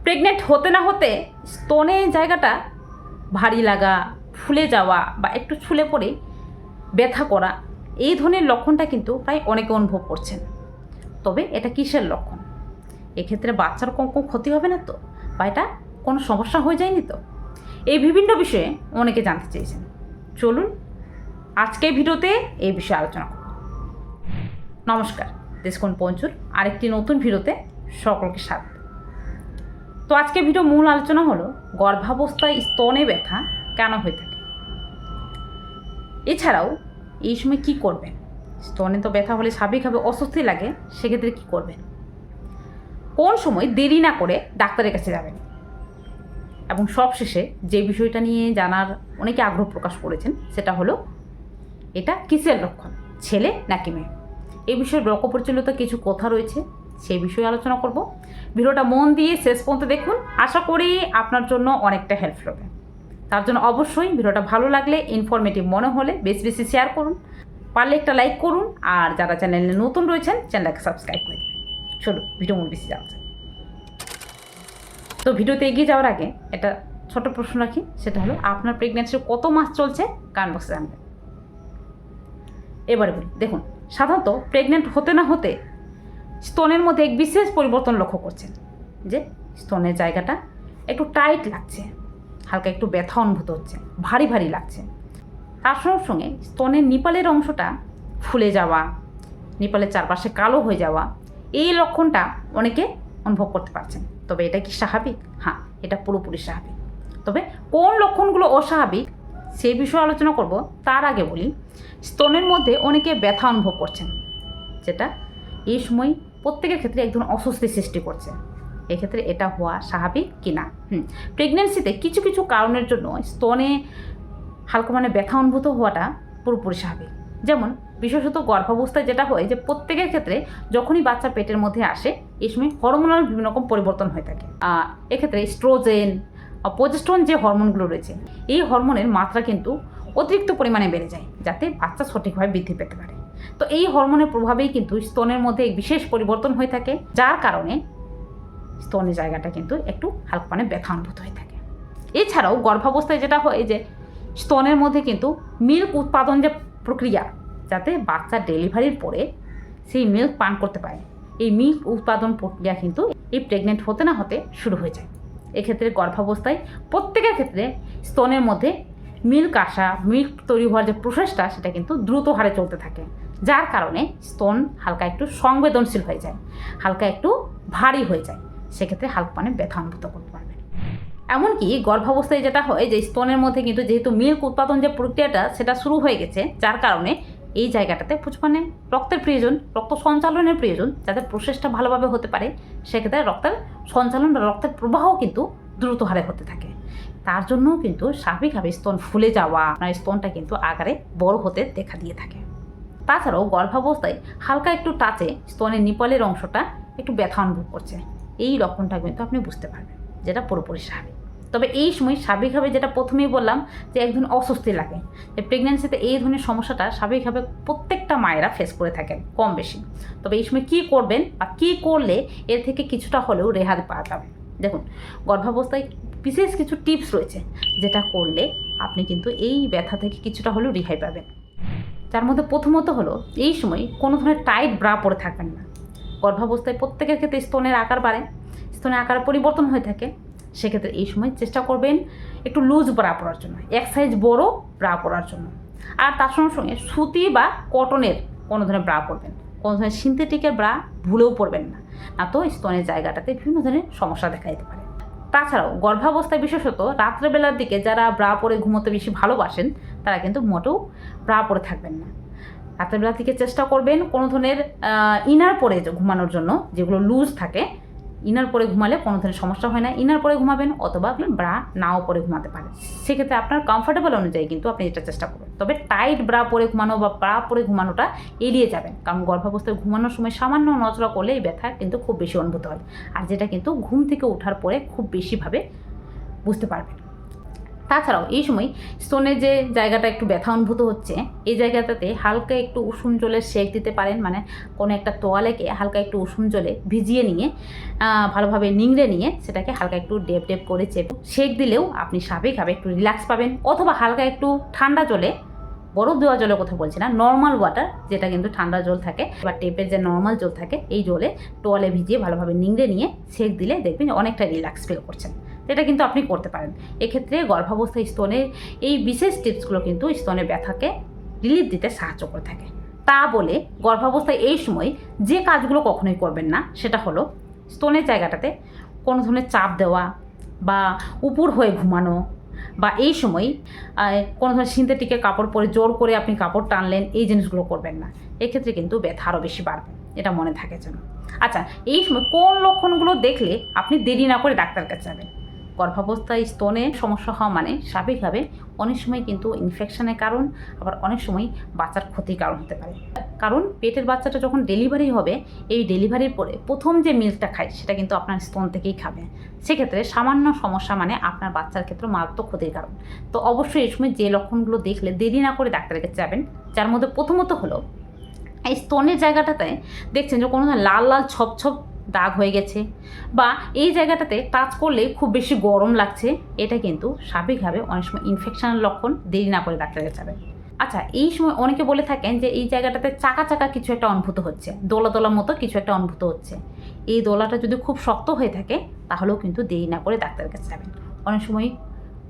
Pregnant হতে না হতে স্তনে জায়গাটা ভারী লাগা, ফুলে যাওয়া বা একটু ছুলে পড়ে ব্যথা করা, এই ধরনের লক্ষণটা কিন্তু প্রায় অনেকে অনুভব করছেন। তবে এটা কিসের লক্ষণ? এক্ষেত্রে বাচ্চার কোনো ক্ষতি হবে না তো, বা এটা কোনো সমস্যা হয়ে যায়নি তো? এই বিভিন্ন বিষয়ে অনেকে জানতে চেয়েছেন। চলুন আজকের ভিডিওতে এই বিষয়ে আলোচনা করব। নমস্কার, দেশকোণ পঞ্চুর আরেকটি নতুন ভিডিওতে সকলকে স্বাগত। তো আজকের ভিডিও মূল আলোচনা হলো গর্ভাবস্থায় স্তনে ব্যথা কেন হয়ে থাকে, এছাড়াও এই সময় কী করবেন। স্তনে তো ব্যথা হলে স্বাভাবিকভাবে অস্বস্তি লাগে, সেক্ষেত্রে কী করবেন, কোন সময় দেরি না করে ডাক্তারের কাছে যাবেন, এবং সবশেষে যে বিষয়টা নিয়ে জানার অনেকে আগ্রহ প্রকাশ করেছেন সেটা হলো এটা কিসের লক্ষণ, ছেলে নাকি মেয়ে। এই বিষয়ে লোকপ্রচলিত কিছু কথা রয়েছে, সেই বিষয়ে আলোচনা করব। ভিডিওটা মন দিয়ে শেষ পর্যন্ত দেখুন, আশা করি আপনার জন্য অনেকটা হেল্পফুল হবে। তার জন্য অবশ্যই ভিডিওটা ভালো লাগলে, ইনফরমেটিভ মনে হলে বেশি বেশি শেয়ার করুন, পারলে একটা লাইক করুন, আর যারা চ্যানেলে নতুন রয়েছেন চ্যানেলটাকে সাবস্ক্রাইব করে দেবেন। চলো ভিডিও মন বেশি যাওয়া যায়। তো ভিডিওতে এগিয়ে যাওয়ার আগে একটা ছোট প্রশ্ন রাখি, সেটা হলো আপনার প্রেগনেন্সির কত মাস চলছে, কমেন্ট বক্সে জানবেন। এবারে বলি, দেখুন, সাধারণত প্রেগনেন্ট হতে না হতে স্তনের মধ্যে এক বিশেষ পরিবর্তন লক্ষ্য করছেন, যে স্তনের জায়গাটা একটু টাইট লাগছে, হালকা একটু ব্যথা অনুভূত হচ্ছে, ভারী ভারী লাগছে। তার সঙ্গে সঙ্গে স্তনের নিপালের অংশটা ফুলে যাওয়া, নিপালের চারপাশে কালো হয়ে যাওয়া, এই লক্ষণটা অনেকে অনুভব করতে পারছেন। তবে এটা কি স্বাভাবিক? হ্যাঁ, এটা পুরোপুরি স্বাভাবিক। তবে কোন লক্ষণগুলো অস্বাভাবিক সেই বিষয়ে আলোচনা করব। তার আগে বলি, স্তনের মধ্যে অনেকে ব্যথা অনুভব করছেন, যেটা এই সময় প্রত্যেকের ক্ষেত্রে এক ধরনের অস্বস্তি সৃষ্টি করছে। এক্ষেত্রে এটা হওয়া স্বাভাবিক কি না? প্রেগনেন্সিতে কিছু কিছু কারণের জন্য স্তনে হালকা ব্যথা অনুভূত হওয়াটা পুরোপুরি স্বাভাবিক। যেমন বিশেষত গর্ভাবস্থায় যেটা হয়, যে প্রত্যেকের ক্ষেত্রে যখনই বাচ্চা পেটের মধ্যে আসে এই সময় হরমোনাল বিভিন্ন রকম পরিবর্তন হয়ে থাকে। এক্ষেত্রে স্ট্রোজেন, প্রজেস্টেরন যে হরমোনগুলো রয়েছে, এই হরমোনের মাত্রা কিন্তু অতিরিক্ত পরিমাণে বেড়ে যায়, যাতে বাচ্চা সঠিকভাবে বৃদ্ধি পেতে পারে। তো এই হরমোনের প্রভাবেই কিন্তু স্তনের মধ্যে এক বিশেষ পরিবর্তন হয়ে থাকে, যার কারণে স্তনের জায়গাটা কিন্তু একটু হালকা ব্যথা অনুভূত হয়ে থাকে। এছাড়াও গর্ভাবস্থায় যেটা হয়, যে স্তনের মধ্যে কিন্তু মিল্ক উৎপাদন যে প্রক্রিয়া, যাতে বাচ্চা ডেলিভারির পরে সেই মিল্ক পান করতে পারে, এই মিল্ক উৎপাদন প্রক্রিয়া কিন্তু এই প্রেগনেন্ট হতে না হতে শুরু হয়ে যায়। এক্ষেত্রে গর্ভাবস্থায় প্রত্যেকের ক্ষেত্রে স্তনের মধ্যে মিল্ক আসা, মিল্ক তৈরি হওয়ার যে প্রসেসটা, সেটা কিন্তু দ্রুত হারে চলতে থাকে, যার কারণে স্তন হালকা একটু সংবেদনশীল হয়ে যায়, হালকা একটু ভারী হয়ে যায়। সেক্ষেত্রে হালকা ব্যথা অনুভূত করতে পারবে। এমনকি গর্ভাবস্থায় যেটা হয়, যে স্তনের মধ্যে কিন্তু যেহেতু মিল্ক উৎপাদন যে প্রক্রিয়াটা সেটা শুরু হয়ে গেছে, যার কারণে এই জায়গাটাতে প্রচুর রক্তের প্রয়োজন, রক্ত সঞ্চালনের প্রয়োজন, যাতে প্রসেসটা ভালোভাবে হতে পারে। সেক্ষেত্রে রক্তের সঞ্চালন বা রক্তের প্রবাহ কিন্তু দ্রুত হারে হতে থাকে। তার জন্য কিন্তু স্বাভাবিকভাবে স্তন ফুলে যাওয়া, স্তনটা কিন্তু আকারে বড় হতে দেখা দিয়ে থাকে। তাছাড়াও গর্ভাবস্থায় হালকা একটু টাচে স্তনের নিপলের অংশটা একটু ব্যথা অনুভব করছে, এই লক্ষণটা কিন্তু আপনি বুঝতে পারবেন, যেটা পুরোপুরি স্বাভাবিক। তবে এই সময় স্বাভাবিকভাবে যেটা প্রথমেই বললাম, যে এক ধরনের অস্বস্তি লাগে, যে প্রেগনেন্সিতে এই ধরনের সমস্যাটা স্বাভাবিকভাবে প্রত্যেকটা মায়েরা ফেস করে থাকেন কম বেশি। তবে এই সময় কী করবেন বা কী করলে এর থেকে কিছুটা হলেও রেহাই পাওয়া যাবে। দেখুন, গর্ভাবস্থায় বিশেষ কিছু টিপস রয়েছে, যেটা করলে আপনি কিন্তু এই ব্যথা থেকে কিছুটা হলেও রেহাই পাবেন। যার মধ্যে প্রথমত হলো, এই সময় কোনো ধরনের টাইট ব্রা পরে থাকবেন না। গর্ভাবস্থায় প্রত্যেকের ক্ষেত্রে স্তনের আকার বাড়ে, স্তনের আকার পরিবর্তন হয়ে থাকে। সেক্ষেত্রে এই সময় চেষ্টা করবেন একটু লুজ ব্রা পরার জন্য, এক সাইজ বড় ব্রা পরার জন্য। আর তার সঙ্গে সঙ্গে সুতি বা কটনের কোনো ধরনের ব্রা পরবেন, কোনো ধরনের সিনথেটিকের ব্রা ভুলেও পরবেন না, না তো স্তনের জায়গাটাতে বিভিন্ন ধরনের সমস্যা দেখা দিতে পারে। তাছাড়াও গর্ভাবস্থায় বিশেষত রাত্রেবেলার দিকে যারা ব্রা পরে ঘুমোতে বেশি ভালোবাসেন, তারা কিন্তু মোটেও ব্রা পরে থাকবেন না। রাত্রেবেলার দিকে চেষ্টা করবেন কোনো ধরনের ইনার পরে ঘুমানোর জন্য, যেগুলো লুজ থাকে। ইনার পরে ঘুমালে কোনো ধরনের সমস্যা হয় না, ইনার পরে ঘুমাবেন, অথবা আপনি ব্রা নাও পরে ঘুমাতে পারেন। সেক্ষেত্রে আপনার কমফোর্টেবল অনুযায়ী কিন্তু আপনি এটা চেষ্টা করবেন। তবে টাইট ব্রা পরে ঘুমানো বা ব্রা পরে ঘুমানোটা এড়িয়ে যাবেন, কারণ গর্ভাবস্থায় ঘুমানোর সময় সামান্য নজরা করলে এই ব্যথা কিন্তু খুব বেশি অনুভূত হয়, আর যেটা কিন্তু ঘুম থেকে ওঠার পরে খুব বেশিভাবে বুঝতে পারবেন। তাছাড়াও এই সময় স্তনের যে জায়গাটা একটু ব্যথা অনুভূত হচ্ছে, এই জায়গাটাতে হালকা একটু উষুম জলের সেক দিতে পারেন। মানে কোনো একটা তোয়ালেকে হালকা একটু উষুম জলে ভিজিয়ে নিয়ে ভালোভাবে নিংড়ে নিয়ে সেটাকে হালকা একটু ডেপ ডেপ করে চেপে সেক দিলেও আপনি স্বাভাবিকভাবে একটু রিল্যাক্স পাবেন। অথবা হালকা একটু ঠান্ডা জলে, বরফ দেওয়া জলের কথা বলছি না, নর্মাল ওয়াটার, যেটা কিন্তু ঠান্ডা জল থাকে বা টেপের যে নর্মাল জল থাকে, এই জলে তোয়ালে ভিজিয়ে ভালোভাবে নিংড়ে নিয়ে সেক দিলে দেখবেন অনেকটা রিল্যাক্স ফিল করছেন। এটা কিন্তু আপনি করতে পারেন। এক্ষেত্রে গর্ভাবস্থায় স্তনের এই বিশেষ টিপসগুলো কিন্তু স্তনের ব্যথাকে রিলিফ দিতে সাহায্য করে থাকে। তা বলে গর্ভাবস্থায় এই সময় যে কাজগুলো কখনোই করবেন না সেটা হলো স্তনের জায়গাটাতে কোনো ধরনের চাপ দেওয়া বা উপর হয়ে ঘুমানো, বা এই সময় কোনো ধরনের সিনথেটিকের কাপড় পরে জোর করে আপনি কাপড় টানলেন, এই জিনিসগুলো করবেন না। এক্ষেত্রে কিন্তু ব্যথা আরও বেশি বাড়বে, এটা মনে থাকে যেন। আচ্ছা, এই সময় কোন লক্ষণগুলো দেখলে আপনি দেরি না করে ডাক্তার কাছে যাবেন? গর্ভাবস্থায় স্তনে সমস্যা হওয়া মানে স্বাভাবিকভাবে অনেক সময় কিন্তু ইনফেকশনের কারণ, আবার অনেক সময় বাচ্চার ক্ষতির কারণ হতে পারে। কারণ পেটের বাচ্চাটা যখন ডেলিভারি হবে, এই ডেলিভারির পরে প্রথম যে মিল্কটা খায় সেটা কিন্তু আপনার স্তন থেকেই খাবে। সেক্ষেত্রে সামান্য সমস্যা মানে আপনার বাচ্চার ক্ষেত্রে মারাত্মক ক্ষতির কারণ। তো অবশ্যই এই সময় যে লক্ষণগুলো দেখলে দেরি না করে ডাক্তারের কাছে যাবেন, যার মধ্যে প্রথমত হলো এই স্তনের জায়গাটাতে দেখছেন যে কোনো লাল লাল ছপ ছপ দাগ হয়ে গেছে, বা এই জায়গাটাতে টাচ করলেই খুব বেশি গরম লাগছে, এটা কিন্তু স্বাভাবিকভাবে অনেক সময় ইনফেকশনের লক্ষণ। দেরি না করে ডাক্তারের কাছে যাবেন। আচ্ছা, এই সময় অনেকে বলে থাকেন যে এই জায়গাটাতে চাকা চাকা কিছু একটা অনুভূত হচ্ছে, দোলা দোলা মতো কিছু একটা অনুভূত হচ্ছে। এই দোলাটা যদি খুব শক্ত হয়ে থাকে তাহলেও কিন্তু দেরি না করে ডাক্তারের কাছে যাবেন। অনেক সময়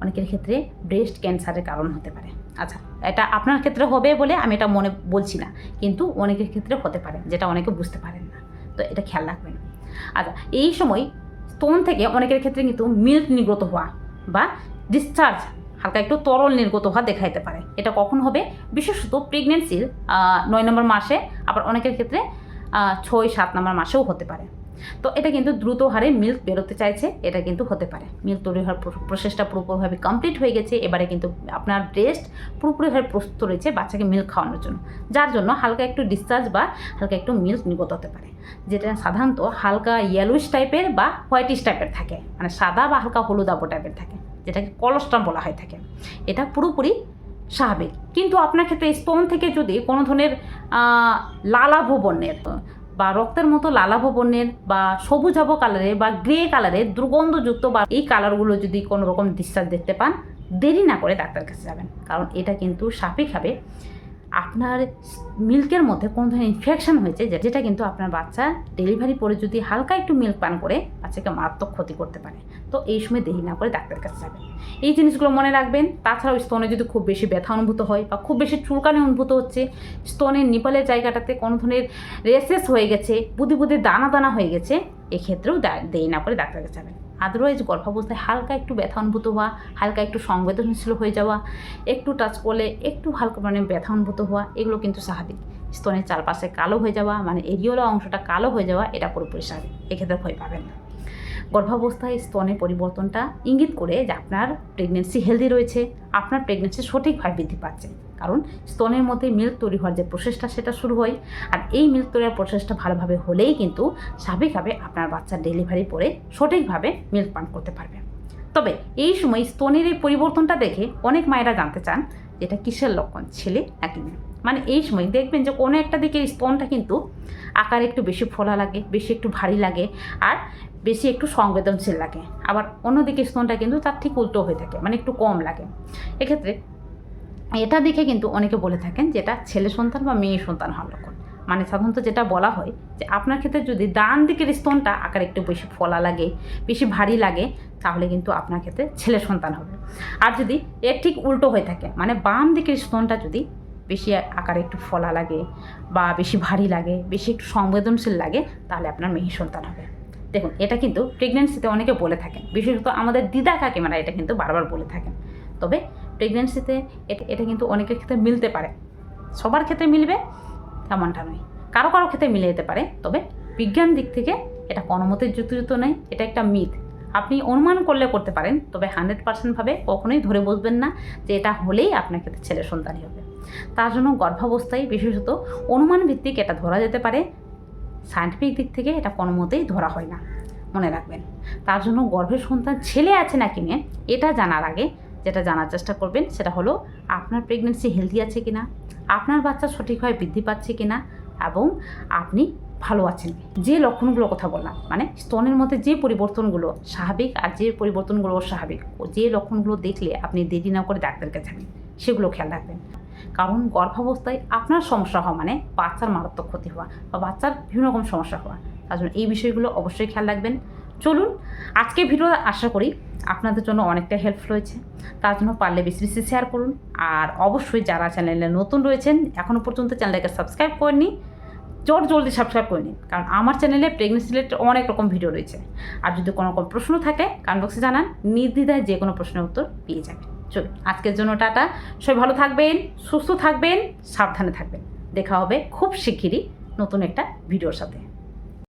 অনেকের ক্ষেত্রে ব্রেস্ট ক্যান্সারের কারণ হতে পারে। আচ্ছা, এটা আপনার ক্ষেত্রে হবে বলে আমি এটা মনে বলছি না, কিন্তু অনেকের ক্ষেত্রে হতে পারে, যেটা অনেকে বুঝতে পারেন না। তো এটা খেয়াল রাখবেন। আচ্ছা, এই সময় স্তন থেকে অনেকের ক্ষেত্রে কিন্তু মিল্ক নির্গত হওয়া বা ডিসচার্জ, হালকা একটু তরল নির্গত হওয়া দেখা যেতে পারে। এটা কখন হবে? বিশেষত প্রেগনেন্সির 9 নম্বর মাসে, আবার অনেকের ক্ষেত্রে 6-7 নম্বর মাসেও হতে পারে। তো এটা কিন্তু দ্রুত হারে মিল্ক বেরোতে চাইছে, এটা কিন্তু হতে পারে। মিল্ক তৈরি হওয়ার প্রসেসটা পুরোপুরিভাবে কমপ্লিট হয়ে গেছে, এবারে কিন্তু আপনার ব্রেস্ট পুরোপুরিভাবে প্রস্তুত রয়েছে বাচ্চাকে মিল্ক খাওয়ানোর জন্য, যার জন্য হালকা একটু ডিসচার্জ বা হালকা একটু মিল্ক নির্গত হতে পারে, যেটা সাধারণত হালকা ইয়েলোইশ টাইপের বা হোয়াইটিশ টাইপের থাকে, মানে সাদা বা হালকা হলুদাবো টাইপের থাকে, যেটাকে কলস্ট্রাম বলা হয়ে থাকে। এটা পুরোপুরি স্বাভাবিক। কিন্তু আপনার ক্ষেত্রে স্তন থেকে যদি কোনো ধরনের লালাভ বর্ণের বা রক্তের মতো লালাভ বর্ণের বা সবুজাভ কালারের বা গ্রে কালারের দুর্গন্ধযুক্ত বা এই কালারগুলো যদি কোনো রকম ডিসচার্জ দেখতে পান, দেরি না করে ডাক্তার কাছে যাবেন। কারণ এটা কিন্তু স্বাভাবিকভাবে আপনার মিল্কের মধ্যে কোনো ধরনের ইনফেকশন হয়েছে, যেটা কিন্তু আপনার বাচ্চা ডেলিভারি পরে যদি হালকা একটু মিল্ক পান করে বাচ্চাকে মারাত্মক ক্ষতি করতে পারে। তো এই সময় দেরি না করে ডাক্তারের কাছে যাবেন। এই জিনিসগুলো মনে রাখবেন। তাছাড়াও স্তনে যদি খুব বেশি ব্যথা অনুভূত হয় বা খুব বেশি চুলকানি অনুভূত হচ্ছে, স্তনের নিপালের জায়গাটাতে কোনো ধরনের রেসেস হয়ে গেছে, বুদি বুদি দানা দানা হয়ে গেছে, এক্ষেত্রেও দেরি না করে ডাক্তারের কাছে যাবেন। আদারওয়াইজ গর্ভাবস্থায় হালকা একটু ব্যথা অনুভূত হওয়া, হালকা একটু সংবেদনশীল হয়ে যাওয়া, একটু টাচ করলে একটু হালকা মানে ব্যথা অনুভূত হওয়া, এগুলো কিন্তু স্বাভাবিক। স্তনের চারপাশে কালো হয়ে যাওয়া, মানে এরিওলা অংশটা কালো হয়ে যাওয়া, এটা পুরোপুরি স্বাভাবিক, এক্ষেত্রে ভয় পাবেন না। গর্ভাবস্থায় স্তনের পরিবর্তনটা ইঙ্গিত করে যে আপনার প্রেগনেন্সি হেলদি রয়েছে, আপনার প্রেগনেন্সি সঠিকভাবে বৃদ্ধি পাচ্ছে। কারণ স্তনের মধ্যে মিল্ক তৈরি হওয়ার যে প্রসেসটা সেটা শুরু হয়, আর এই মিল্ক তৈরির প্রসেসটা ভালোভাবে হলেই কিন্তু স্বাভাবিকভাবে আপনার বাচ্চার ডেলিভারি পরে সঠিকভাবে মিল্ক পান করতে পারবে। তবে এই সময় স্তনের এই পরিবর্তনটা দেখে অনেক মায়েরা জানতে চান যে এটা কিসের লক্ষণ, ছেলে নাকি মেয়ে। মানে এই সময় দেখবেন যে কোনো একটা দিকে স্তনটা কিন্তু আকার একটু বেশি ফোলা লাগে, বেশি একটু ভারী লাগে, আর বেশি একটু সংবেদনশীল লাগে। আবার অন্যদিকে স্তনটা কিন্তু তার ঠিক উল্টো হয়ে থাকে, মানে একটু কম লাগে। এক্ষেত্রে এটা দেখে কিন্তু অনেকে বলে থাকেন যে এটা ছেলে সন্তান বা মেয়ে সন্তান হওয়ার লক্ষণ। মানে সাধারণত যেটা বলা হয় যে আপনার ক্ষেত্রে যদি ডান দিকের স্তনটা আকার একটু বেশি ফোলা লাগে, বেশি ভারী লাগে, তাহলে কিন্তু আপনার ক্ষেত্রে ছেলে সন্তান হবে। আর যদি এর ঠিক উল্টো হয়ে থাকে, মানে বাম দিকের স্তনটা যদি বেশি আকারে একটু ফোলা লাগে বা বেশি ভারী লাগে, বেশি একটু সংবেদনশীল লাগে, তাহলে আপনার মেয়ে সন্তান হবে। দেখুন, এটা কিন্তু প্রেগনেন্সিতে অনেকে বলে থাকেন, বিশেষত আমাদের দিদা কাকিমারা এটা কিন্তু বারবার বলে থাকেন। তবে প্রেগনেন্সিতে এটা কিন্তু অনেকের ক্ষেত্রে মিলতে পারে, সবার ক্ষেত্রে মিলবে তেমনটা নয়, কারো কারো ক্ষেত্রে মিলে যেতে পারে। তবে বিজ্ঞান দিক থেকে এটা কোনো মতে যুক্তিযুক্ত নয়, এটা একটা মিথ। আপনি অনুমান করলে করতে পারেন, তবে 100% কখনোই ধরে বসবেন না যে এটা হলেই আপনার ক্ষেত্রে ছেলে সন্তানই হবে। তার জন্য গর্ভাবস্থায় বিশেষত অনুমান ভিত্তিক এটা ধরা যেতে পারে, সায়েন্টিফিক দিক থেকে এটা কোনো মতেই ধরা হয় না, মনে রাখবেন। তার জন্য গর্ভের সন্তান ছেলে আছে নাকি মেয়ে এটা জানার আগে যেটা জানার চেষ্টা করবেন সেটা হলো আপনার প্রেগনেন্সি হেলদি আছে কিনা, আপনার বাচ্চা সঠিকভাবে বৃদ্ধি পাচ্ছে কিনা, এবং আপনি ভালো আছেন। যে লক্ষণগুলোর কথা বললাম, মানে স্তনের মধ্যে যে পরিবর্তনগুলো স্বাভাবিক আর যে পরিবর্তনগুলো অস্বাভাবিক, ও যে লক্ষণগুলো দেখলে আপনি দেরি না করে ডাক্তারের কাছে যাবেন, সেগুলো খেয়াল রাখবেন। কারণ গর্ভাবস্থায় আপনার সমস্যা হওয়া মানে বাচ্চার মারাত্মক ক্ষতি হওয়া বা বাচ্চার বিভিন্ন রকম সমস্যা হওয়া। তার জন্য এই বিষয়গুলো অবশ্যই খেয়াল রাখবেন। চলুন, আজকে ভিডিও আশা করি আপনাদের জন্য অনেকটা হেল্পফুল হয়েছে। তার জন্য পারলে বেশি বেশি শেয়ার করুন। আর অবশ্যই যারা চ্যানেলে নতুন রয়েছেন, এখনও পর্যন্ত চ্যানেলটাকে সাবস্ক্রাইব করেননি, জলদি সাবস্ক্রাইব করে নিন। কারণ আমার চ্যানেলে প্রেগনেন্সি রিলেটেড অনেক রকম ভিডিও রয়েছে। আর যদি কোনো রকম প্রশ্ন থাকে কমেন্ট বক্সে জানান, নির্দ্বিধায় যে কোনো প্রশ্নের উত্তর পেয়ে যাবেন। চলুন, আজকের জন্য টাটা। সবাই ভালো থাকবেন, সুস্থ থাকবেন, সাবধানে থাকবেন। দেখা হবে খুব শিগগিরই নতুন একটা ভিডিওর সাথে।